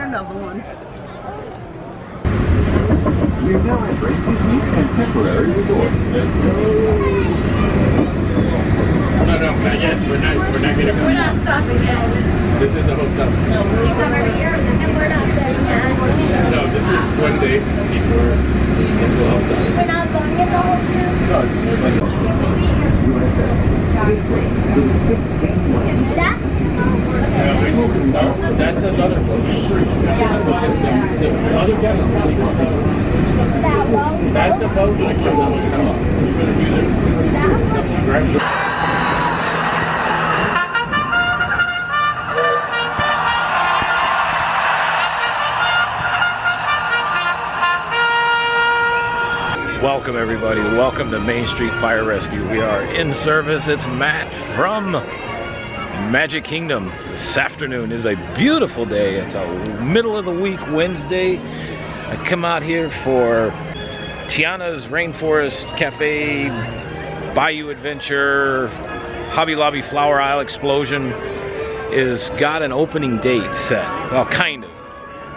another one. We've now embraced unique and temporary resort. No, not yet. We're not gonna go. We're not stopping yet. This is the hotel. You come every year and we're not going yet. No, this is one day before hotel. We're not going to the hotel. No, it's that's another boat. The other guy is coming on. That's a boat like from the hotel. We're gonna do that. Welcome everybody, welcome to Main Street Fire Rescue. We are in service. It's Matt from Magic Kingdom. This afternoon is a beautiful day. It's a middle of the week Wednesday. I come out here for Tiana's Rainforest Cafe Bayou Adventure. Hobby Lobby Flower Aisle Explosion is got an opening date set. Well, kind of.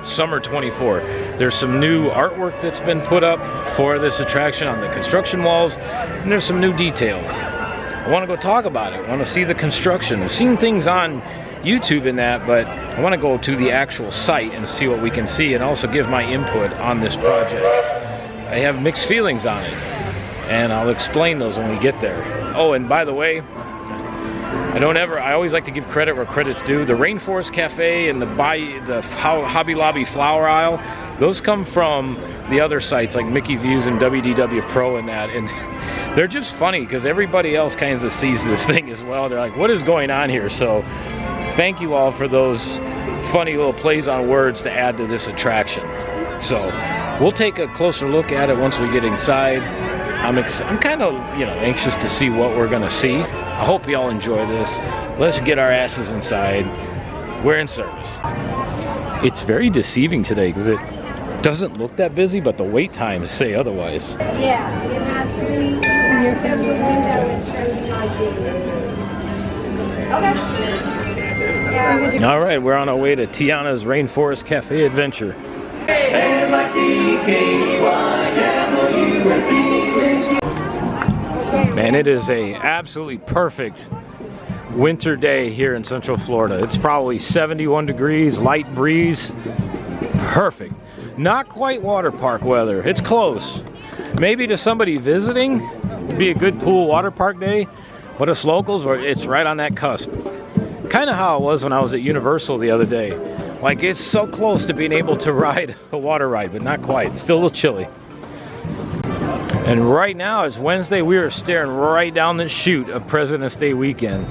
Summer 24. There's some new artwork that's been put up for this attraction on the construction walls, and there's some new details. I want to go talk about it. I want to see the construction. I've seen things on YouTube and that, but I want to go to the actual site and see what we can see and also give my input on this project. I have mixed feelings on it, and I'll explain those when we get there. Oh, and by the way, I always like to give credit where credit's due. The Rainforest Cafe and the Hobby Lobby Flower Aisle, those come from the other sites like Mickey Views and WDW Pro and that, and they're just funny because everybody else kind of sees this thing as well. They're like, what is going on here? So thank you all for those funny little plays on words to add to this attraction. So we'll take a closer look at it once we get inside. I'm kind of, anxious to see what we're gonna see. I hope y'all enjoy this. Let's get our asses inside. We're in service. It's very deceiving today because it doesn't look that busy, but the wait times say otherwise. Yeah, it has to be. You're going to show you like this. Okay. Yeah. All right, we're on our way to Tiana's Rainforest Cafe Adventure. Man, it is a absolutely perfect winter day here in Central Florida. It's probably 71 degrees, light breeze. Perfect. Not quite water park weather. It's close. Maybe to somebody visiting, it'd be a good pool water park day, but us locals, it's right on that cusp. Kind of how it was when I was at Universal the other day. Like, it's so close to being able to ride a water ride, but not quite. It's still a little chilly. And right now, it's Wednesday. We are staring right down the chute of President's Day weekend.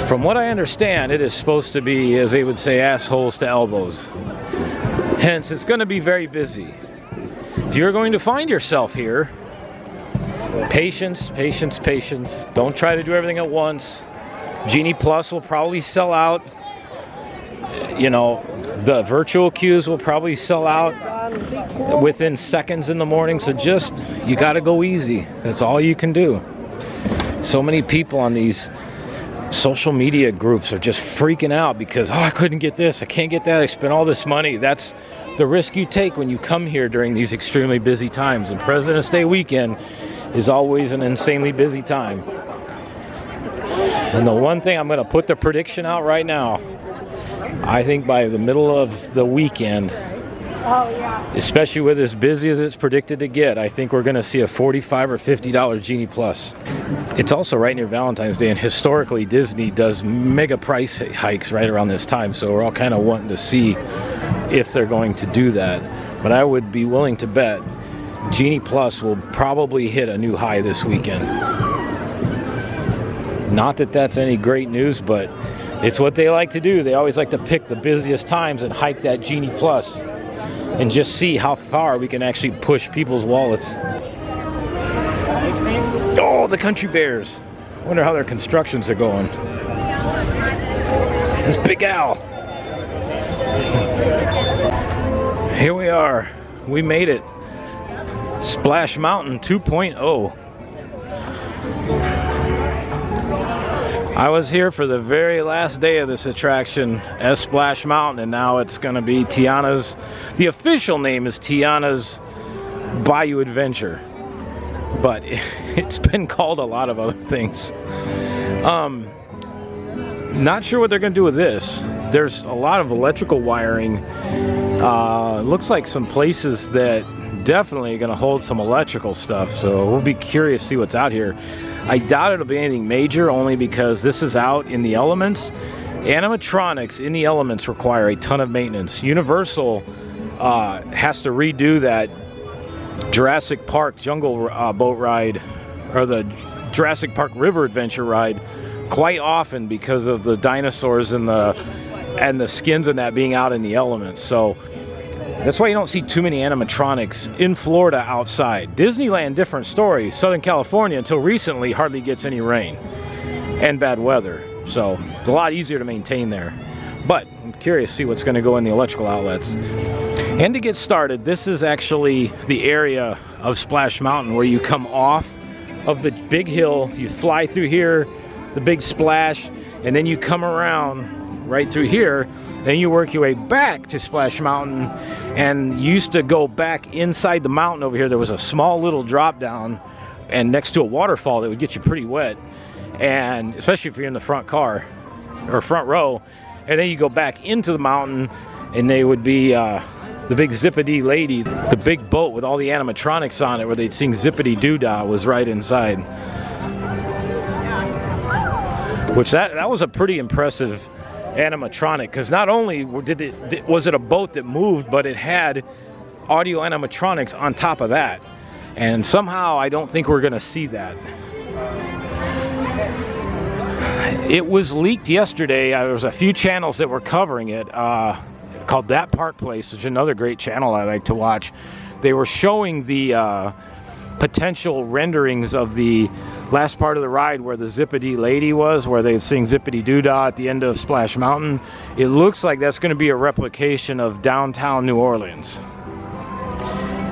From what I understand, it is supposed to be, as they would say, assholes to elbows. Hence, it's going to be very busy. If you're going to find yourself here, patience, patience, patience. Don't try to do everything at once. Genie Plus will probably sell out. The virtual queues will probably sell out within seconds in the morning. So you got to go easy. That's all you can do. So many people on these social media groups are just freaking out because, I couldn't get this, I can't get that, I spent all this money. That's the risk you take when you come here during these extremely busy times. And President's Day weekend is always an insanely busy time. And the one thing, I'm going to put the prediction out right now. I think by the middle of the weekend, especially with as busy as it's predicted to get, I think we're going to see a $45 or $50 Genie Plus. It's also right near Valentine's Day, and historically Disney does mega price hikes right around this time, so we're all kind of wanting to see if they're going to do that. But I would be willing to bet Genie Plus will probably hit a new high this weekend. Not that that's any great news, but it's what they like to do. They always like to pick the busiest times and hike that Genie Plus and just see how far we can actually push people's wallets. Oh, the Country Bears. Wonder how their constructions are going. It's Big Al. Here we are. We made it. Splash Mountain 2.0. I was here for the very last day of this attraction at Splash Mountain, and now it's going to be Tiana's, the official name is Tiana's Bayou Adventure, but it's been called a lot of other things. Not sure what they're going to do with this. There's a lot of electrical wiring. Looks like some places that definitely are going to hold some electrical stuff, so we'll be curious to see what's out here. I doubt it'll be anything major, only because this is out in the elements. Animatronics in the elements require a ton of maintenance. Universal has to redo that Jurassic Park jungle boat ride, or the Jurassic Park River Adventure ride, quite often because of the dinosaurs and the skins and that being out in the elements. So that's why you don't see too many animatronics in Florida outside. Disneyland, different story. Southern California, until recently, hardly gets any rain and bad weather. So it's a lot easier to maintain there. But I'm curious to see what's going to go in the electrical outlets. And to get started, this is actually the area of Splash Mountain where you come off of the big hill, you fly through here, the big splash, and then you come around right through here, then you work your way back to Splash Mountain. And you used to go back inside the mountain over here. There was a small little drop down and next to a waterfall that would get you pretty wet, and especially if you're in the front car or front row. And then you go back into the mountain, and they would be the big Zippity Lady, the big boat with all the animatronics on it where they'd sing Zippity Doo-Dah, was right inside. Which that was a pretty impressive animatronic, because not only was it a boat that moved, but it had audio animatronics on top of that. And somehow I don't think we're going to see that. It was leaked yesterday. There was a few channels that were covering it, called That Park Place, which is another great channel I like to watch. They were showing the potential renderings of the last part of the ride where the Zippity Lady was, where they sing Zippity Doo-Dah at the end of Splash Mountain. It looks like that's going to be a replication of downtown New Orleans,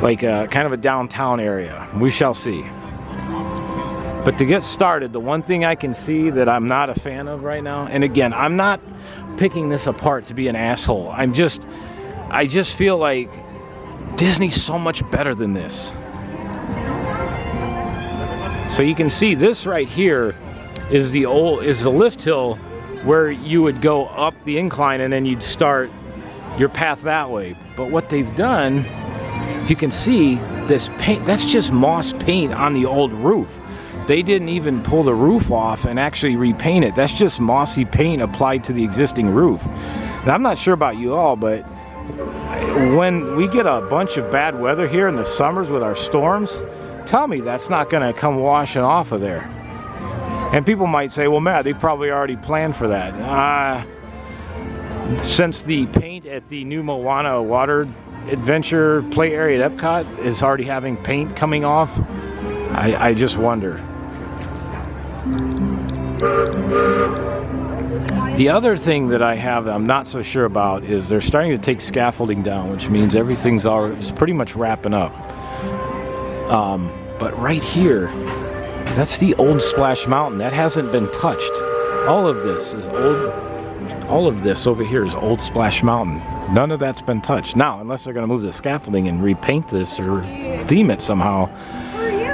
like kind of a downtown area. We shall see. But to get started, the one thing I can see that I'm not a fan of right now, and again, I'm not picking this apart to be an asshole, I just feel like Disney's so much better than this. So you can see this right here is the lift hill where you would go up the incline and then you'd start your path that way. But what they've done, if you can see this paint, that's just moss paint on the old roof. They didn't even pull the roof off and actually repaint it. That's just mossy paint applied to the existing roof. Now, I'm not sure about you all, but when we get a bunch of bad weather here in the summers with our storms, tell me that's not going to come washing off of there. And people might say, well, Matt, they've probably already planned for that. Since the paint at the new Moana water adventure play area at Epcot is already having paint coming off, I just wonder. The other thing that I have that I'm not so sure about is they're starting to take scaffolding down, which means everything's pretty much wrapping up. But right here, that's the old Splash Mountain. That hasn't been touched. All of this is old. All of this over here is old Splash Mountain. None of that's been touched. Now, unless they're going to move the scaffolding and repaint this or theme it somehow,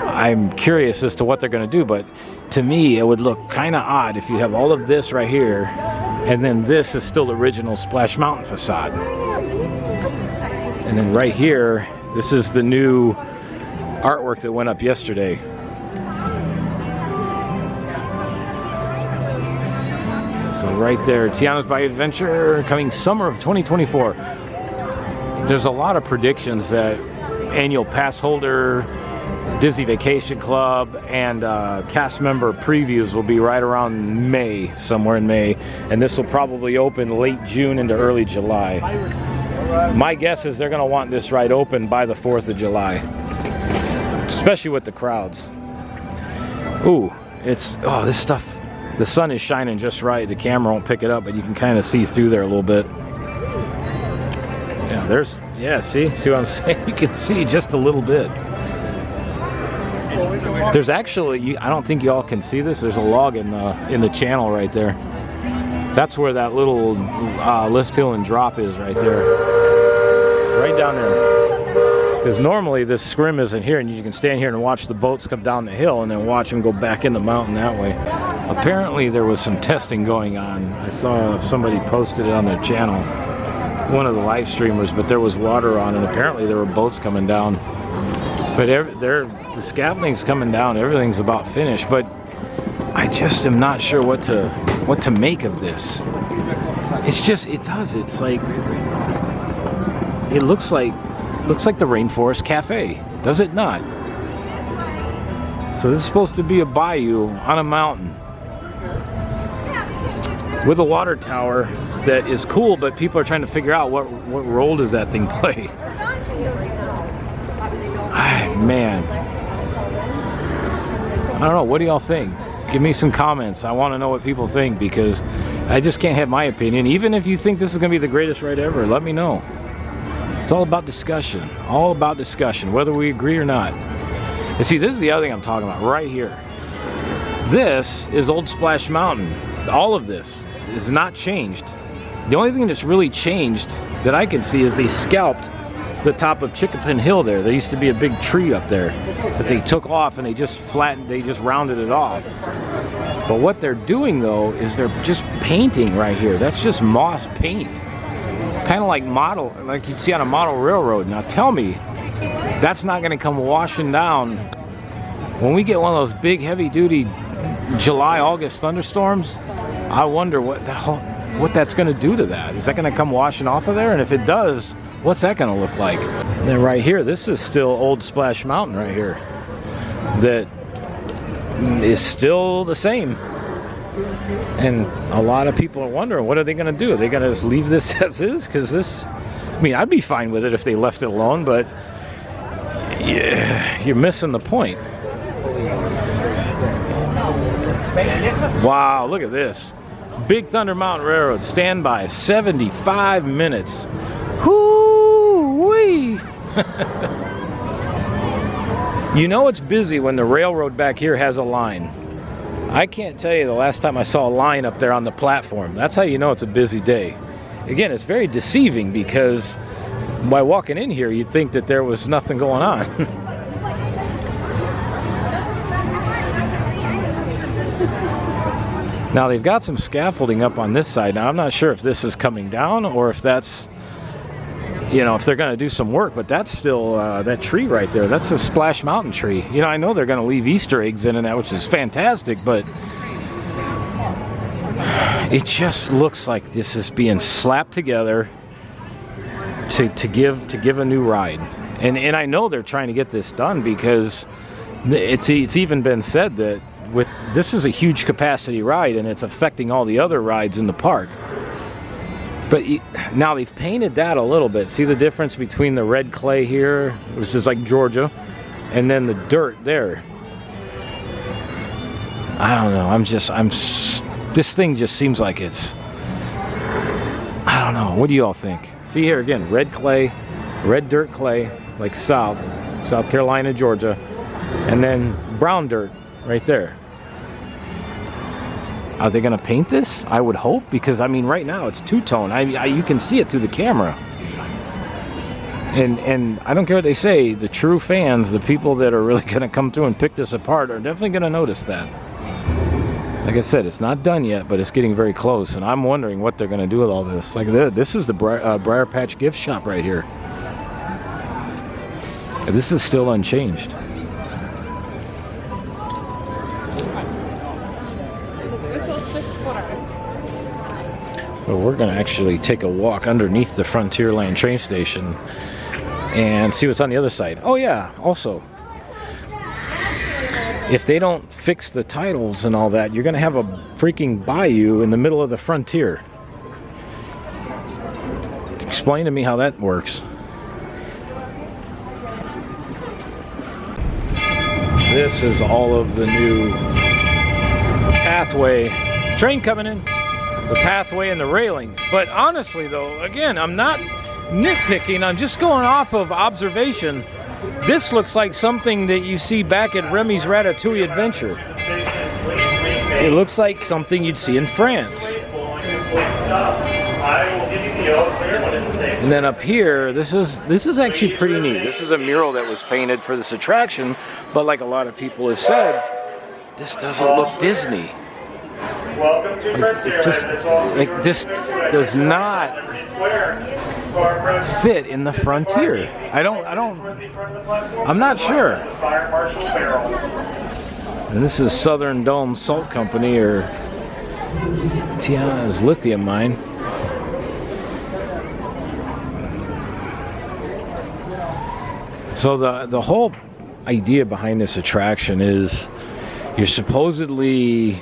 I'm curious as to what they're going to do. But to me, it would look kind of odd if you have all of this right here, and then this is still the original Splash Mountain facade. And then right here, this is the new artwork that went up yesterday. So right there, Tiana's Bayou Adventure, coming summer of 2024. There's a lot of predictions that annual pass holder, Disney Vacation Club, and cast member previews will be right around May, somewhere in May. And this will probably open late June into early July. My guess is they're going to want this ride open by the 4th of July. Especially with the crowds. Ooh, this stuff, the sun is shining just right. The camera won't pick it up, but you can kind of see through there a little bit. Yeah, see what I'm saying? You can see just a little bit. There's actually, I don't think y'all can see this. There's a log in the channel right there. That's where that little lift, hill, and drop is right there. Right down there. Because normally this scrim isn't here, and you can stand here and watch the boats come down the hill and then watch them go back in the mountain that way. Apparently there was some testing going on. I saw somebody posted it on their channel, one of the live streamers, but there was water on, and apparently there were boats coming down. But the scaffolding's coming down, everything's about finished, but I just am not sure what to make of this. It's like, it looks like the Rainforest Cafe, does it not? So this is supposed to be a bayou on a mountain with a water tower that is cool, but people are trying to figure out what role does that thing play. Man, I don't know, what do y'all think? Give me some comments. I want to know what people think, because I just can't have my opinion. Even if you think this is going to be the greatest ride ever, let me know. It's all about discussion, whether we agree or not. And see, this is the other thing I'm talking about right here. This is Old Splash Mountain. All of this is not changed. The only thing that's really changed that I can see is they scalped the top of Chickapin Hill there. There used to be a big tree up there that they took off, and they just rounded it off. But what they're doing though is they're just painting right here. That's just moss paint. Kind of like you'd see on a model railroad. Now tell me, that's not gonna come washing down when we get one of those big heavy duty July, August thunderstorms. I wonder what that's gonna do to that. Is that gonna come washing off of there? And if it does, what's that gonna look like? And then right here, this is still Old Splash Mountain right here. That is still the same. And a lot of people are wondering, what are they gonna do? Are they gonna just leave this as is? Because this, I mean, I'd be fine with it if they left it alone, but yeah, you're missing the point. Wow, look at this. Big Thunder Mountain Railroad, standby, 75 minutes. Whoo-wee! You know it's busy when the railroad back here has a line. I can't tell you the last time I saw a line up there on the platform. That's how you know it's a busy day. Again, it's very deceiving, because by walking in here, you'd think that there was nothing going on. Now they've got some scaffolding up on this side. Now I'm not sure if this is coming down or if that's, you know, if they're going to do some work, but that's still that tree right there. That's a Splash Mountain tree. You know, I know they're going to leave Easter eggs in and that, which is fantastic, but it just looks like this is being slapped together to give a new ride. And I know they're trying to get this done, because it's even been said that this is a huge capacity ride, and it's affecting all the other rides in the park. But now they've painted that a little bit. See the difference between the red clay here, which is like Georgia, and then the dirt there. I don't know. This thing just seems like it's, I don't know. What do you all think? See here again, red clay, red dirt clay, like South Carolina, Georgia, and then brown dirt right there. Are they going to paint this? I would hope, because I mean right now it's two-tone. You can see it through the camera. And I don't care what they say, the true fans, the people that are really going to come through and pick this apart, are definitely going to notice that. Like I said, it's not done yet, but it's getting very close, and I'm wondering what they're going to do with all this. Like this is the Briar Patch gift shop right here. This is still unchanged. So we're going to actually take a walk underneath the Frontierland train station and see what's on the other side. Oh yeah, also, if they don't fix the titles and all that, you're going to have a freaking bayou in the middle of the frontier. Explain to me how that works. This is all of the new pathway. Train coming in. The pathway and the railing. But honestly though, again, I'm not nitpicking, I'm just going off of observation. This looks like something that you see back at Remy's Ratatouille Adventure. It looks like something you'd see in France. And then up here, this is actually pretty neat. This is a mural that was painted for this attraction, but like a lot of people have said, this doesn't look Disney. This does not fit in the Frontier. I'm not sure. And this is Southern Dome Salt Company, or Tiana's lithium mine. So the whole idea behind this attraction is you're supposedly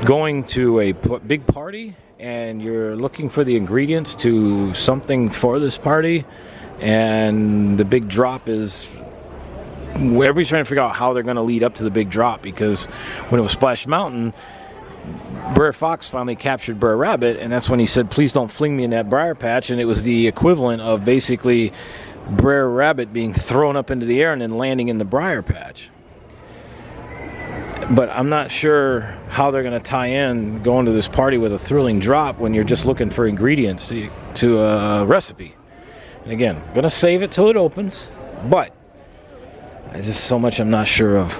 going to a big party and you're looking for the ingredients to something for this party, and the big drop is everybody's trying to figure out how they're going to lead up to the big drop, because when it was Splash Mountain, Brer Fox finally captured Brer Rabbit, and that's when he said, please don't fling me in that briar patch, and it was the equivalent of basically Brer Rabbit being thrown up into the air and then landing in the briar patch. But I'm not sure how they're going to tie in going to this party with a thrilling drop when you're just looking for ingredients to a recipe. And again, I'm going to save it till it opens, but there's just so much I'm not sure of.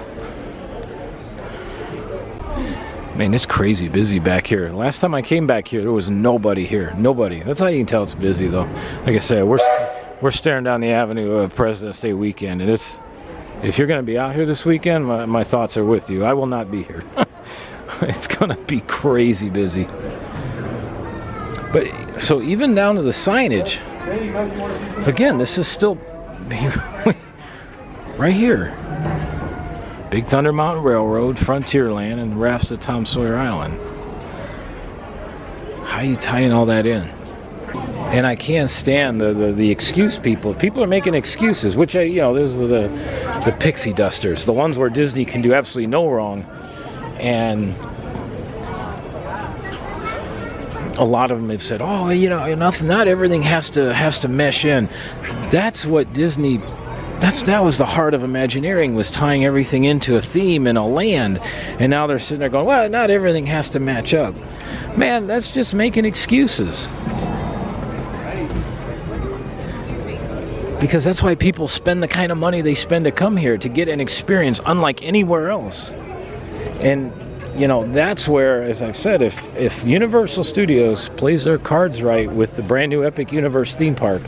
Man, it's crazy busy back here. Last time I came back here, there was nobody here. Nobody. That's how you can tell it's busy, though. Like I said, we're staring down the avenue of President's Day weekend, and it's, if you're going to be out here this weekend, my thoughts are with you. I will not be here. It's going to be crazy busy. But so even down to the signage, again, this is still right here. Big Thunder Mountain Railroad, Frontierland, and rafts to Tom Sawyer Island. How are you tying all that in? And I can't stand the excuse people. People are making excuses, which those are the pixie dusters, the ones where Disney can do absolutely no wrong, and a lot of them have said, "Oh, not everything has to mesh in." That's what Disney. That was the heart of Imagineering, was tying everything into a theme and a land. And now they're sitting there going, well, not everything has to match up. Man, that's just making excuses. Because that's why people spend the kind of money they spend to come here, to get an experience unlike anywhere else. And, that's where, as I've said, if Universal Studios plays their cards right with the brand new Epic Universe theme park,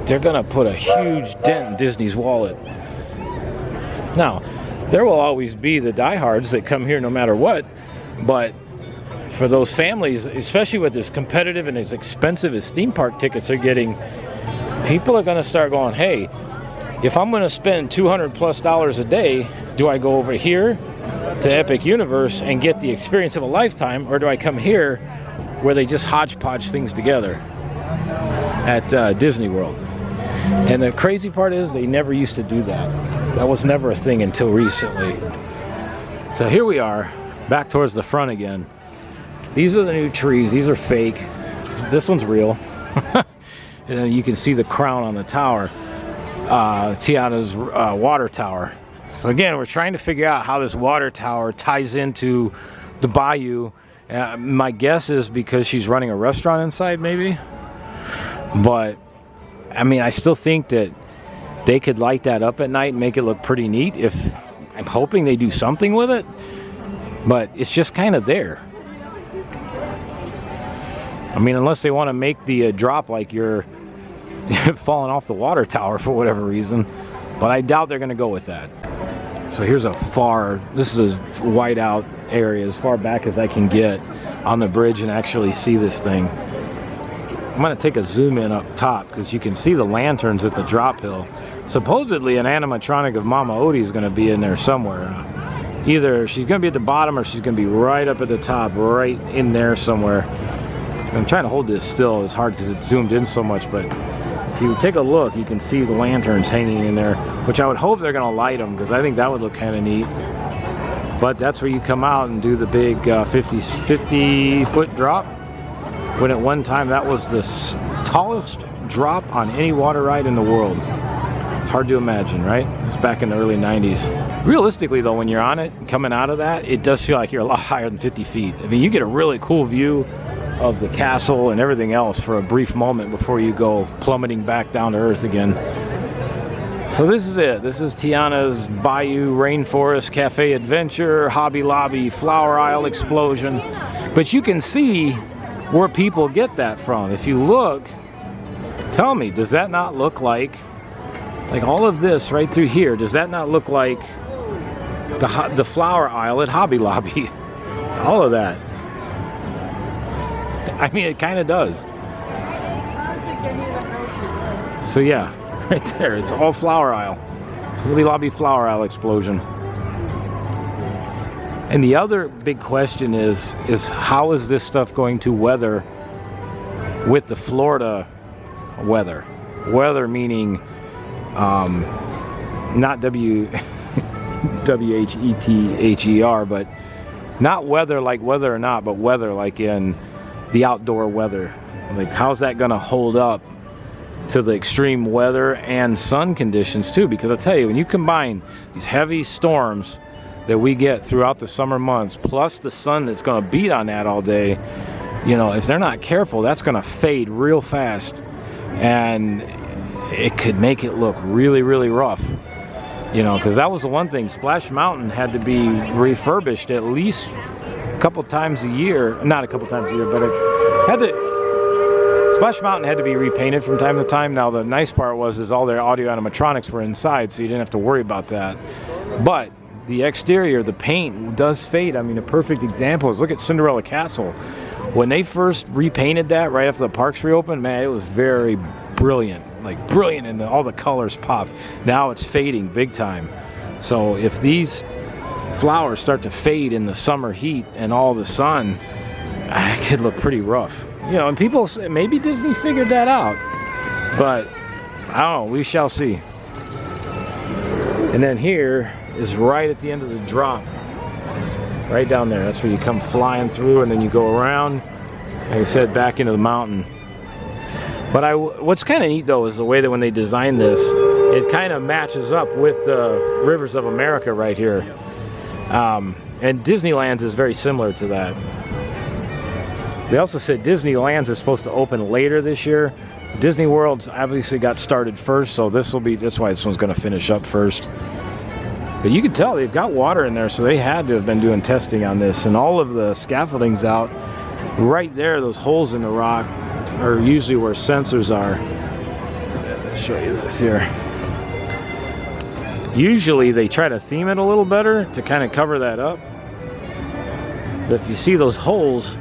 they're going to put a huge dent in Disney's wallet. Now, there will always be the diehards that come here no matter what, but for those families, especially with as competitive and as expensive as theme park tickets are getting, people are going to start going, hey, if I'm going to spend $200+ a day, do I go over here to Epic Universe and get the experience of a lifetime, or do I come here where they just hodgepodge things together at Disney World? And the crazy part is they never used to do that. That was never a thing until recently. So here we are, back towards the front again. These are the new trees. These are fake. This one's real. And you can see the crown on the tower, Tiana's water tower. So again, we're trying to figure out how this water tower ties into the bayou. My guess is because she's running a restaurant inside, maybe. But I mean, I still think that they could light that up at night and make it look pretty neat. I'm hoping they do something with it, but it's just kind of there. I mean, unless they want to make the drop like you're falling off the water tower for whatever reason, but I doubt they're going to go with that. So here's this is a white out area as far back as I can get on the bridge and actually see this thing. I'm going to take a zoom in up top because you can see the lanterns at the drop hill. Supposedly an animatronic of Mama Odie is going to be in there somewhere. Either she's going to be at the bottom or she's going to be right up at the top, right in there somewhere. I'm trying to hold this still. It's hard because it's zoomed in so much, but if you take a look, you can see the lanterns hanging in there, which I would hope they're going to light them because I think that would look kind of neat. But that's where you come out and do the big 50-foot drop. When at one time that was the tallest drop on any water ride in the world. Hard to imagine, right? It's back in the early 90s. Realistically though, when you're on it, coming out of that, it does feel like you're a lot higher than 50 feet. I mean, you get a really cool view of the castle and everything else for a brief moment before you go plummeting back down to earth again. So this is it. This is Tiana's Bayou Rainforest Cafe Adventure, Hobby Lobby, Flower Aisle Explosion. But you can see where people get that from. If you look, tell me, does that not look like all of this right through here, does that not look like the flower aisle at Hobby Lobby? All of that. I mean, it kind of does. So yeah, right there, it's all flower aisle. Hobby Lobby flower aisle explosion. And the other big question is how is this stuff going to weather with the Florida weather? Weather meaning not W-H-E-T-H-E-R, but not weather like whether or not, but weather like in the outdoor weather. Like, how's that gonna hold up to the extreme weather and sun conditions too? Because I tell you, when you combine these heavy storms that we get throughout the summer months, plus the sun that's gonna beat on that all day, you know, if they're not careful, that's gonna fade real fast. And it could make it look really, really rough, you know, because that was the one thing. Splash Mountain had to be refurbished at least a couple times a year. Not a couple times a year, but it had to. Splash Mountain had to be repainted from time to time. Now the nice part is all their audio animatronics were inside, so you didn't have to worry about that. But the exterior, the paint does fade. I mean, a perfect example is look at Cinderella Castle. When they first repainted that right after the parks reopened, man, it was very brilliant, like brilliant, and all the colors popped. Now it's fading big time. So if these flowers start to fade in the summer heat and all the sun, it could look pretty rough. You know, and people say maybe Disney figured that out, but I don't know, we shall see. And then here is right at the end of the drop, right down there. That's where you come flying through, and then you go around, like I said, back into the mountain. But what's kind of neat though is the way that when they designed this, it kind of matches up with the Rivers of America right here. And Disneyland's is very similar to that. They also said Disneyland's is supposed to open later this year. Disney World's obviously got started first, so that's why this one's going to finish up first. But you can tell they've got water in there, so they had to have been doing testing on this. And all of the scaffolding's out right there. Those holes in the rock are usually where sensors are. I'll show you this here. Usually they try to theme it a little better to kind of cover that up. But if you see those holes,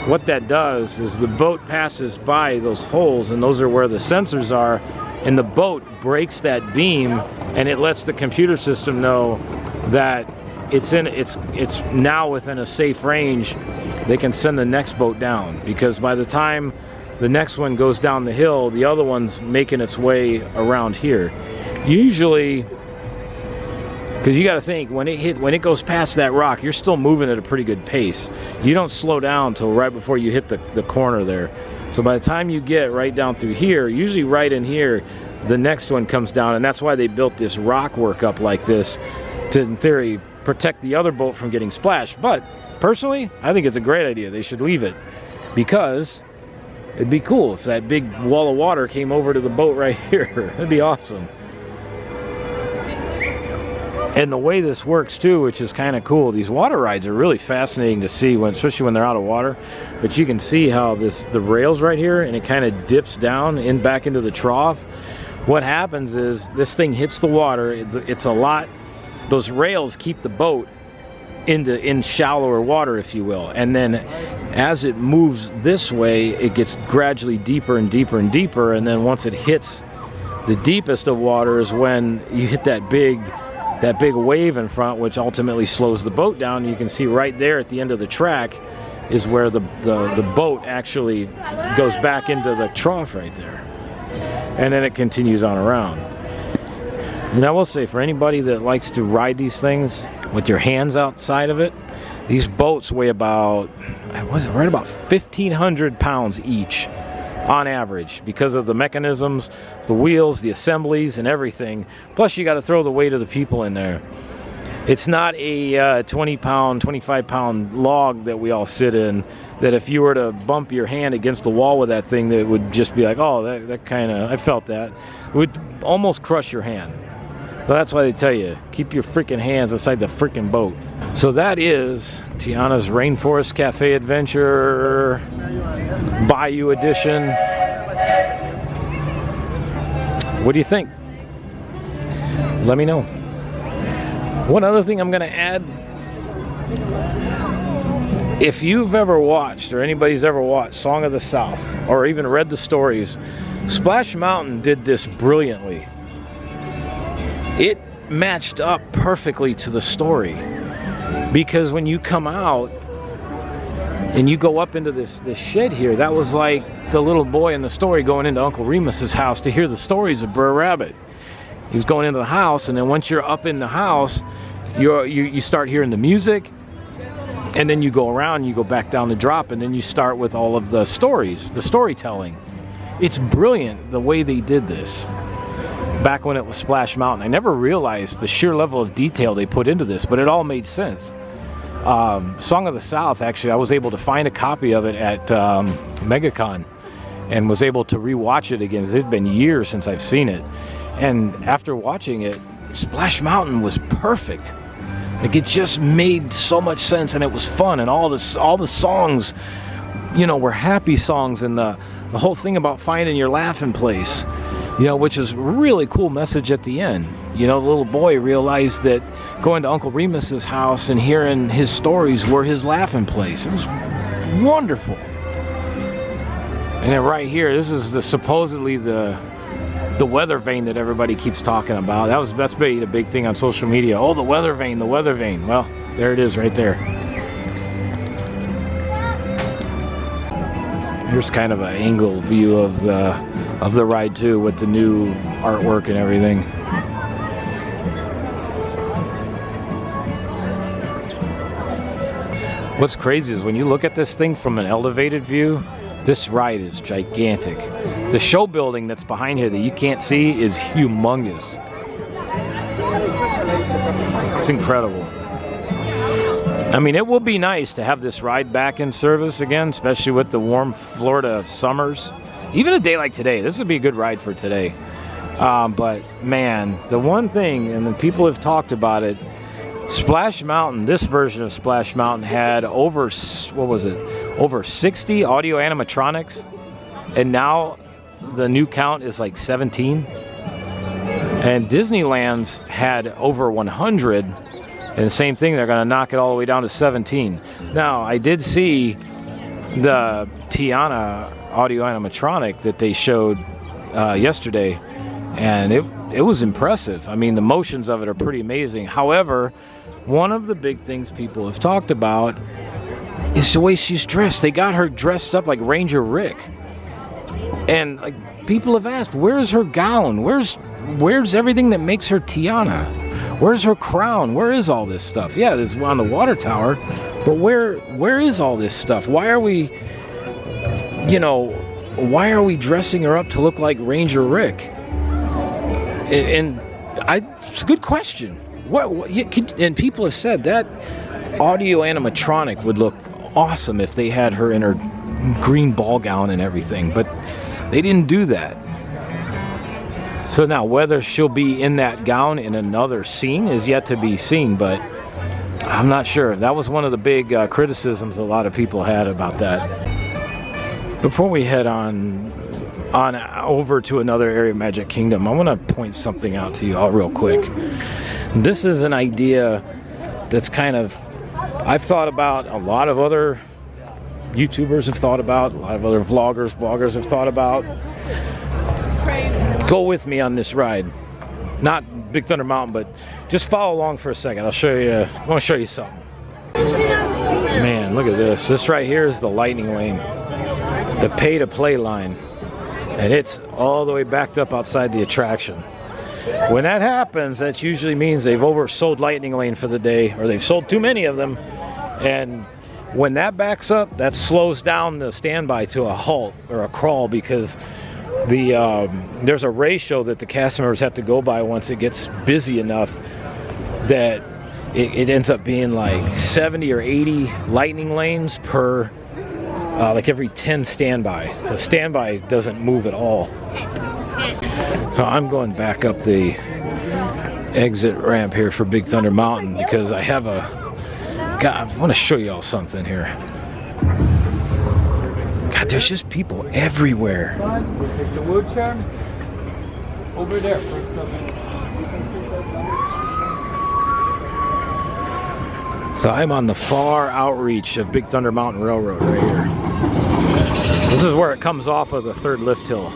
what that does is the boat passes by those holes, and those are where the sensors are, and the boat breaks that beam, and it lets the computer system know that it's now within a safe range. They can send the next boat down, because by the time the next one goes down the hill, the other one's making its way around here. Usually, because you got to think, when it goes past that rock, you're still moving at a pretty good pace. You don't slow down until right before you hit the corner there. So by the time you get right down through here, usually right in here, the next one comes down, and that's why they built this rock work up like this to, in theory, protect the other boat from getting splashed. But personally, I think it's a great idea. They should leave it, because it'd be cool if that big wall of water came over to the boat right here. That'd be awesome. And the way this works too, which is kind of cool, these water rides are really fascinating to see, especially when they're out of water. But you can see how the rails right here, and it kind of dips down back into the trough. What happens is this thing hits the water. It's a lot. Those rails keep the boat in shallower water, if you will. And then as it moves this way, it gets gradually deeper and deeper and deeper. And then once it hits the deepest of water is when you hit that big wave in front, which ultimately slows the boat down. You can see right there at the end of the track is where the boat actually goes back into the trough right there. And then it continues on around. And I will say, for anybody that likes to ride these things with your hands outside of it, these boats weigh about, right about 1,500 pounds each. on average, because of the mechanisms, the wheels, the assemblies, and everything. Plus, you got to throw the weight of the people in there. It's not a 20-pound, 25-pound log that we all sit in, that if you were to bump your hand against the wall with that thing, that would just be like, oh, that kind of, I felt that. It would almost crush your hand. So that's why they tell you, keep your freaking hands inside the freaking boat. So that is Tiana's Rainforest Cafe Adventure Bayou Edition. What do you think? Let me know. One other thing I'm going to add, if you've ever watched, or anybody's ever watched Song of the South, or even read the stories, Splash Mountain did this brilliantly. It matched up perfectly to the story, because when you come out and you go up into this shed here, that was like the little boy in the story going into Uncle Remus's house to hear the stories of Brer Rabbit. He was going into the house, and then once you're up in the house, you start hearing the music, and then you go around, you go back down the drop, and then you start with all of the stories, the storytelling. It's brilliant the way they did this back when it was Splash Mountain. I never realized the sheer level of detail they put into this, but it all made sense. Song of the South, actually, I was able to find a copy of it at MegaCon and was able to rewatch it again. It's been years since I've seen it. And after watching it, Splash Mountain was perfect. Like, it just made so much sense, and it was fun, and all the songs, you know, were happy songs, and the whole thing about finding your laughing place, you know, which is a really cool message at the end. You know, the little boy realized that going to Uncle Remus's house and hearing his stories were his laughing place. It was wonderful. And then right here, this is supposedly the weather vane that everybody keeps talking about. That's been a big thing on social media. Oh, the weather vane, the weather vane. Well, there it is right there. Here's kind of an angle view of the ride too, with the new artwork and everything. What's crazy is when you look at this thing from an elevated view, this ride is gigantic. The show building that's behind here that you can't see is humongous. It's incredible. I mean, it will be nice to have this ride back in service again, especially with the warm Florida summers. Even a day like today, this would be a good ride for today. But man, the one thing, and the people have talked about it, Splash Mountain, this version of Splash Mountain had over 60 audio animatronics, and now the new count is like 17. And Disneyland's had over 100, and the same thing, they're going to knock it all the way down to 17. Now, I did see the Tiana audio animatronic that they showed yesterday, and it was impressive. I mean, the motions of it are pretty amazing. However, one of the big things people have talked about is the way she's dressed. They got her dressed up like Ranger Rick, and like people have asked, where's her gown? Where's everything that makes her Tiana? Where's her crown? Where is all this stuff? Yeah, this is on the water tower, but where is all this stuff? Why are we dressing her up to look like Ranger Rick? It's a good question. And people have said that audio animatronic would look awesome if they had her in her green ball gown and everything, but they didn't do that. So now whether she'll be in that gown in another scene is yet to be seen, but I'm not sure. That was one of the big criticisms a lot of people had about that. Before we head on over to another area of Magic Kingdom, I want to point something out to you all real quick. This is an idea that's kind of, I've thought about, a lot of other YouTubers have thought about, a lot of other bloggers have thought about. Go with me on this ride. Not Big Thunder Mountain, but just follow along for a second. I'll show you, I want to show you something. Man, look at this. This right here is the lightning lane, the pay-to-play line. And it's all the way backed up outside the attraction. When that happens, that usually means they've oversold lightning lane for the day, or they've sold too many of them, and When that backs up, that slows down the standby to a halt or a crawl, because there's a ratio that the cast members have to go by once it gets busy enough that it ends up being like 70 or 80 lightning lanes per like every 10 standby. So standby doesn't move at all. So I'm going back up the exit ramp here for Big Thunder Mountain because I have I want to show you all something here. God, there's just people everywhere. Take the wheelchair over there. So I'm on the far outreach of Big Thunder Mountain Railroad right here. This is where it comes off of the third lift hill.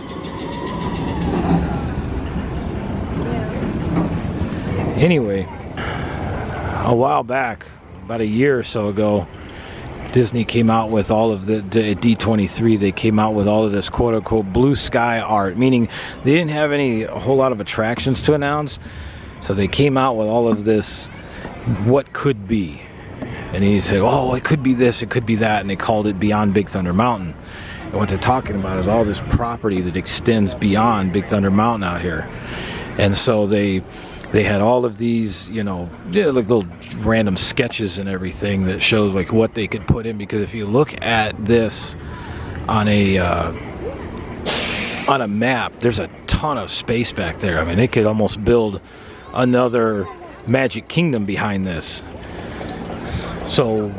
Anyway, a while back, about a year or so ago, Disney came out with all of the D23. They came out with all of this quote-unquote blue sky art, meaning they didn't have a whole lot of attractions to announce. So they came out with all of this, what could be. And he said, oh, it could be this, it could be that, and they called it Beyond Big Thunder Mountain. And what they're talking about is all this property that extends beyond Big Thunder Mountain out here. And so they had all of these, you know, like little random sketches and everything that shows like what they could put in. Because if you look at this on a map, there's a ton of space back there. I mean, they could almost build another Magic Kingdom behind this. So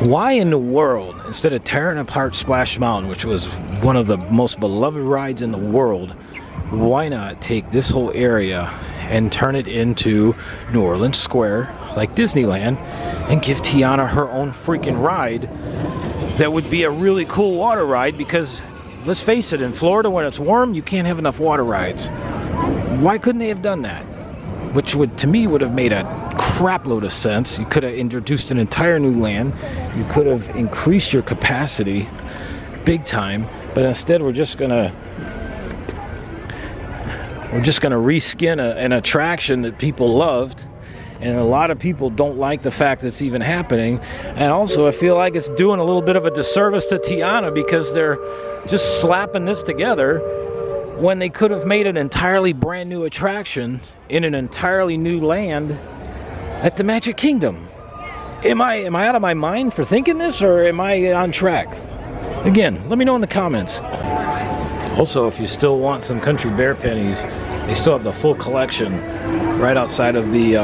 why in the world, instead of tearing apart Splash Mountain, which was one of the most beloved rides in the world, why not take this whole area and turn it into New Orleans Square, like Disneyland, and give Tiana her own freaking ride that would be a really cool water ride? Because let's face it, in Florida when it's warm, you can't have enough water rides. Why couldn't they have done that? Which would, to me, would have made a crap load of sense. You could have introduced an entire new land. You could have increased your capacity big time. But instead, we're just gonna reskin an attraction that people loved, and a lot of people don't like the fact that it's even happening. And also, I feel like it's doing a little bit of a disservice to Tiana because they're just slapping this together when they could have made an entirely brand new attraction in an entirely new land at the Magic Kingdom. Am I out of my mind for thinking this, or am I on track? Again, let me know in the comments. Also, if you still want some Country Bear pennies, they still have the full collection right outside of the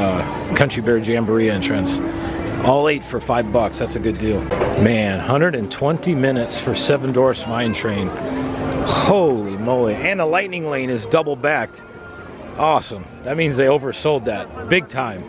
Country Bear Jamboree entrance. All 8 for $5. That's a good deal. Man, 120 minutes for Seven Dwarfs Mine Train. Holy moly. And the lightning lane is double backed. Awesome. That means they oversold that big time.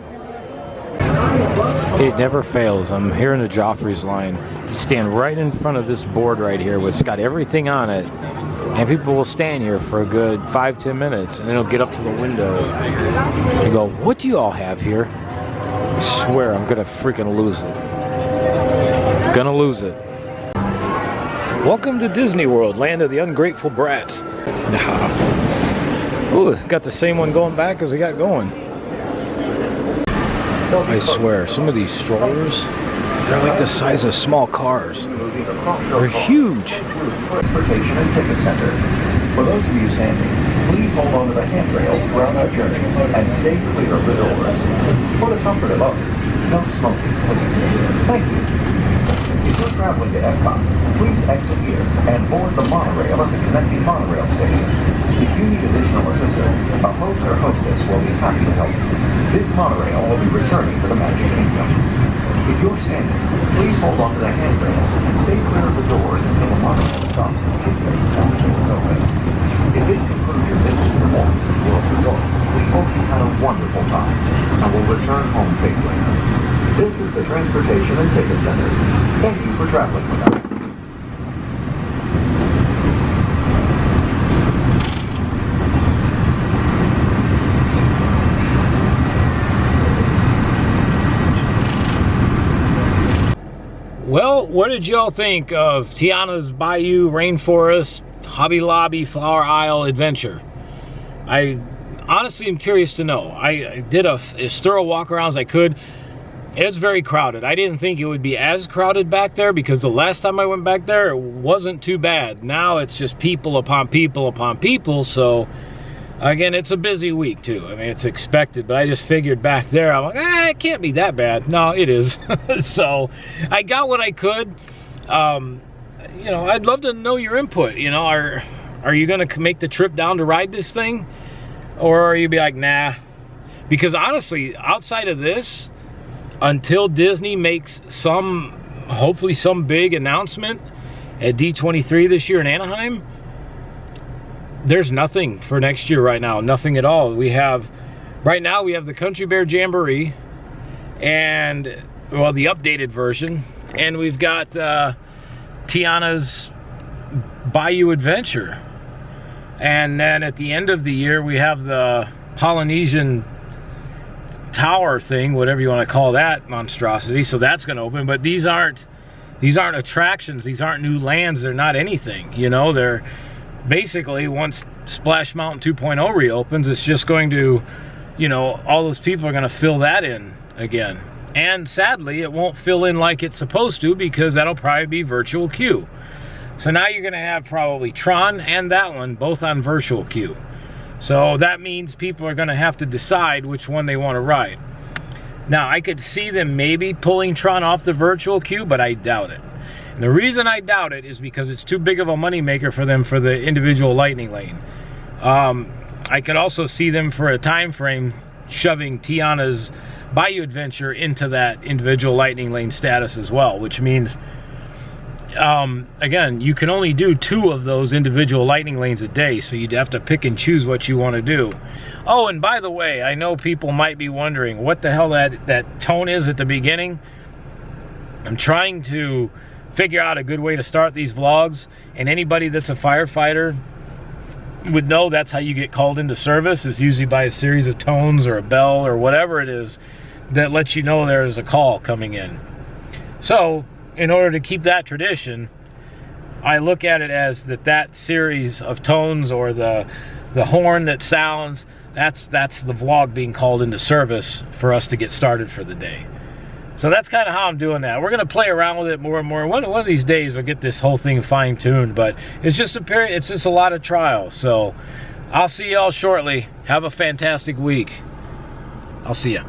It never fails. I'm here in the Joffrey's line. You stand right in front of this board right here, which has got everything on it. And people will stand here for a good 5-10 minutes, and then they'll get up to the window and go, what do you all have here? I swear I'm gonna freaking lose it. Gonna lose it. Welcome to Disney World, land of the ungrateful brats. Ooh, got the same one going back as we got going. I swear, some of these strollers, they're like the size of small cars. They're huge. Transportation and Ticket Center. For those of you standing, please hold on to the handrails throughout our journey and stay clear of the doors. For the comfort of others, no smoking, please. Thank you. If you're traveling to Epcot, please exit here and board the monorail at the connecting monorail station. If you need additional assistance, a host or hostess will be happy to help you. This monorail will be returning to the Magic Kingdom. If you're standing, please hold on to the handrails and stay clear of the doors until the monorail stops and is open. If this concludes your visit to the Walt Disney World Resort, we hope you had a wonderful time and will return home safely. This is the Transportation and Ticket Center. Thank you for traveling with us. Well, what did y'all think of Tiana's Bayou Rainforest Hobby Lobby Flower Aisle Adventure? I honestly am curious to know. I did as thorough walk around as I could. It's very crowded. I didn't think it would be as crowded back there because the last time I went back there, it wasn't too bad. Now it's just people upon people upon people. So again, it's a busy week too. I mean, it's expected, but I just figured back there, I'm like, it can't be that bad. No, it is. So I got what I could. You know, I'd love to know your input. You know, are you going to make the trip down to ride this thing? Or are you be like, nah? Because honestly, outside of this, until Disney makes hopefully some big announcement at D23 this year in Anaheim, there's nothing for next year right now. Nothing at all. Right now we have the Country Bear Jamboree and, well, the updated version. And we've got Tiana's Bayou Adventure. And then at the end of the year, we have the Polynesian tower thing, whatever you want to call that monstrosity. So that's going to open, but these aren't attractions. These aren't new lands. They're not anything, you know. They're basically, once Splash Mountain 2.0 reopens, it's just going to, you know, all those people are going to fill that in again. And sadly, it won't fill in like it's supposed to, because that'll probably be virtual queue. So now you're going to have probably Tron and that one both on virtual queue. So that means people are going to have to decide which one they want to ride. Now, I could see them maybe pulling Tron off the virtual queue, but I doubt it. And the reason I doubt it is because it's too big of a moneymaker for them for the individual lightning lane. I could also see them for a time frame shoving Tiana's Bayou Adventure into that individual lightning lane status as well, which means again, you can only do 2 of those individual lightning lanes a day, so you'd have to pick and choose what you want to do. Oh, and by the way, I know people might be wondering what the hell that tone is at the beginning. I'm trying to figure out a good way to start these vlogs, and anybody that's a firefighter would know that's how you get called into service, is usually by a series of tones or a bell or whatever it is that lets you know there's a call coming in. So in order to keep that tradition, I look at it as that series of tones, or the horn that sounds, that's the vlog being called into service for us to get started for the day. So that's kind of how I'm doing that. We're going to play around with it more and more. One of these days we'll get this whole thing fine-tuned, but it's just a lot of trial. So I'll see y'all shortly. Have a fantastic week. I'll see ya.